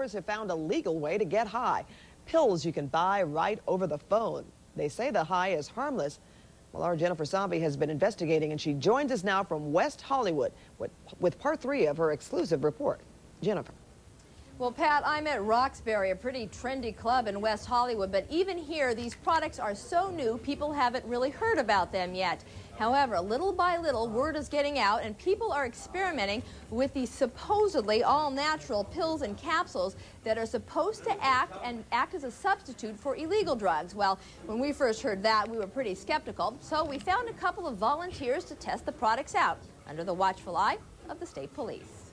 Have found a legal way to get high. Pills you can buy right over the phone. They say the high is harmless. Well, our Jennifer Sabih has been investigating, and she joins us now from West Hollywood with part 3 of her exclusive report. Jennifer. Well, Pat, I'm at Roxbury, a pretty trendy club in West Hollywood, but even here, these products are so new, people haven't really heard about them yet. However, little by little, word is getting out, and people are experimenting with these supposedly all-natural pills and capsules that are supposed to act as a substitute for illegal drugs. Well, when we first heard that, we were pretty skeptical, so we found a couple of volunteers to test the products out under the watchful eye of the state police.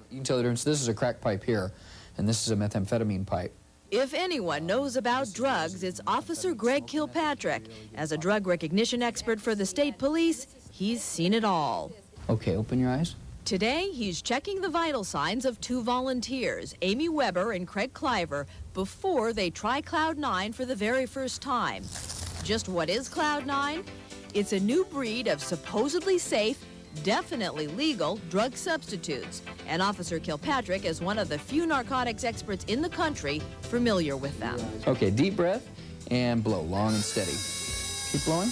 You can tell the difference. This is a crack pipe here, and this is a methamphetamine pipe. If anyone knows about drugs, it's Officer Greg Kilpatrick. As a drug recognition expert for the state police, he's seen it all. Okay, open your eyes. Today, he's checking the vital signs of 2 volunteers, Amy Weber and Craig Cliver, before they try Cloud9 for the very first time. Just what is Cloud9? It's a new breed of supposedly safe, definitely legal drug substitutes, and Officer Kilpatrick is one of the few narcotics experts in the country familiar with them. Okay, deep breath and blow long and steady. Keep blowing.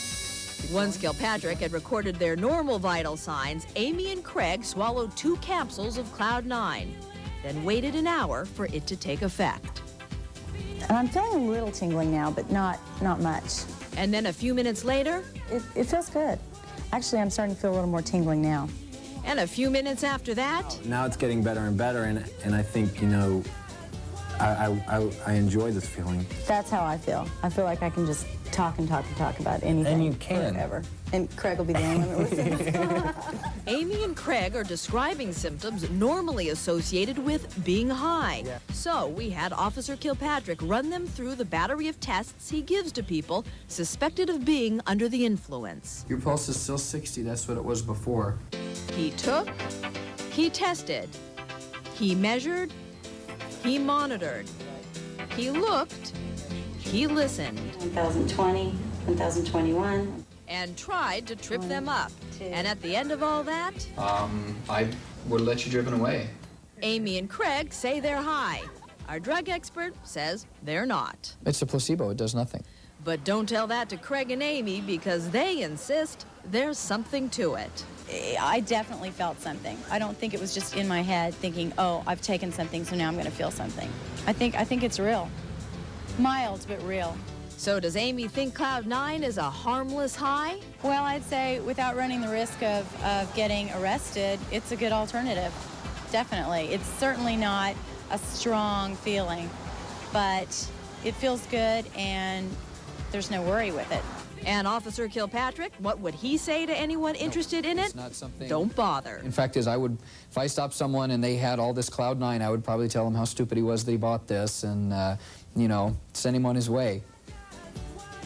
Once Kilpatrick had recorded their normal vital signs, Amy and Craig swallowed 2 capsules of Cloud9, then waited an hour for it to take effect. And I'm feeling a little tingling now, but not much. And then a few minutes later, it feels good. Actually, I'm starting to feel a little more tingling now. And a few minutes after that... Now it's getting better and better, and I think, you know, I enjoy this feeling. That's how I feel. I feel like I can just talk and talk and talk about anything. And you can. Forever. And Craig will be the only one that listens. Amy and Craig are describing symptoms normally associated with being high. Yeah. So we had Officer Kilpatrick run them through the battery of tests he gives to people suspected of being under the influence. Your pulse is still 60. That's what it was before. He took, he tested, he measured, he monitored, he looked, he listened. 1020, 1021. And tried to trip them up. And at the end of all that... I would let you driven away. Amy and Craig say they're high. Our drug expert says they're not. It's a placebo. It does nothing. But don't tell that to Craig and Amy because they insist there's something to it. I definitely felt something. I don't think it was just in my head thinking, oh, I've taken something, so now I'm going to feel something. I think it's real. Mild, but real. So does Amy think Cloud9 is a harmless high? Well, I'd say without running the risk of getting arrested, it's a good alternative. Definitely. It's certainly not a strong feeling, but it feels good and there's no worry with it. And Officer Kilpatrick, what would he say to anyone interested in it? It's not something... Don't bother. In fact, if I stopped someone and they had all this Cloud9, I would probably tell him how stupid he was that he bought this and, you know, send him on his way.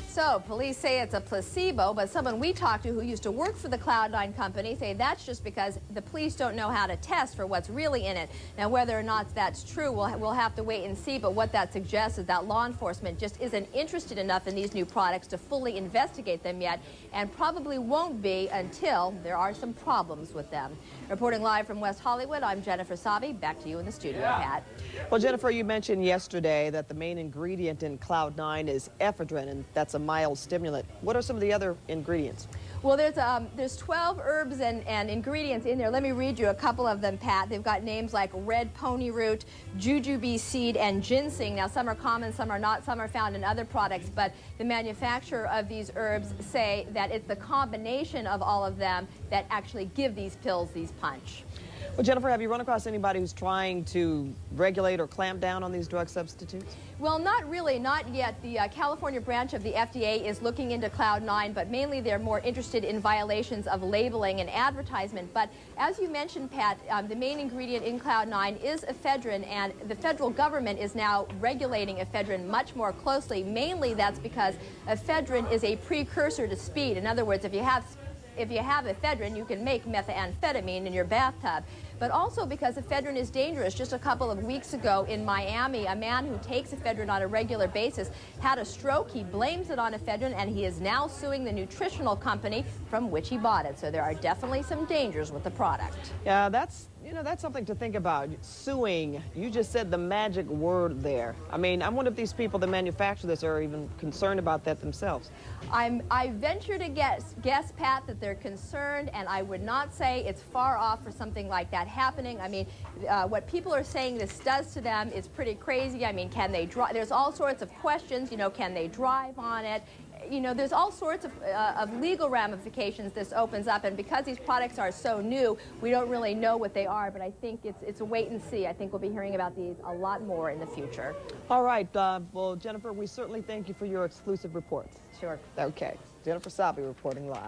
So, police say it's a placebo, but someone we talked to who used to work for the Cloud9 company say that's just because the police don't know how to test for what's really in it. Now, whether or not that's true, we'll have to wait and see, but what that suggests is that law enforcement just isn't interested enough in these new products to fully investigate them yet, and probably won't be until there are some problems with them. Reporting live from West Hollywood, I'm Jennifer Sabih. Back to you in the studio, Pat. Well, Jennifer, you mentioned yesterday that the main ingredient in Cloud9 is ephedrine, and that's a mild stimulant. What are some of the other ingredients? Well, there's 12 herbs and ingredients in there. Let me read you a couple of them, Pat. They've got names like red pony root, jujube seed, and ginseng. Now, some are common, some are not. Some are found in other products, but the manufacturer of these herbs say that it's the combination of all of them that actually give these pills these punch. Well, Jennifer, have you run across anybody who's trying to regulate or clamp down on these drug substitutes? Well, not really, not yet. The California branch of the FDA is looking into Cloud9, but mainly they're more interested in violations of labeling and advertisement. But as you mentioned, Pat, the main ingredient in Cloud9 is ephedrine, and the federal government is now regulating ephedrine much more closely. Mainly that's because ephedrine is a precursor to speed. In other words, if you have ephedrine, you can make methamphetamine in your bathtub. But also because ephedrine is dangerous. Just a couple of weeks ago in Miami, a man who takes ephedrine on a regular basis had a stroke. He blames it on ephedrine, and he is now suing the nutritional company from which he bought it. So there are definitely some dangers with the product. Yeah, that's You know, that's something to think about. Suing. You just said the magic word there. I mean, I wonder if these people that manufacture this are even concerned about that themselves. I venture to guess, Pat, that they're concerned, and I would not say it's far off for something like that happening. I mean, what people are saying this does to them is pretty crazy. I mean, can they drive? There's all sorts of questions. You know, can they drive on it? You know, there's all sorts of legal ramifications this opens up, and because these products are so new, we don't really know what they are, but I think it's a wait and see. I think we'll be hearing about these a lot more in the future. All right. Well, Jennifer, we certainly thank you for your exclusive reports. Sure. Okay. Jennifer Sabih reporting live.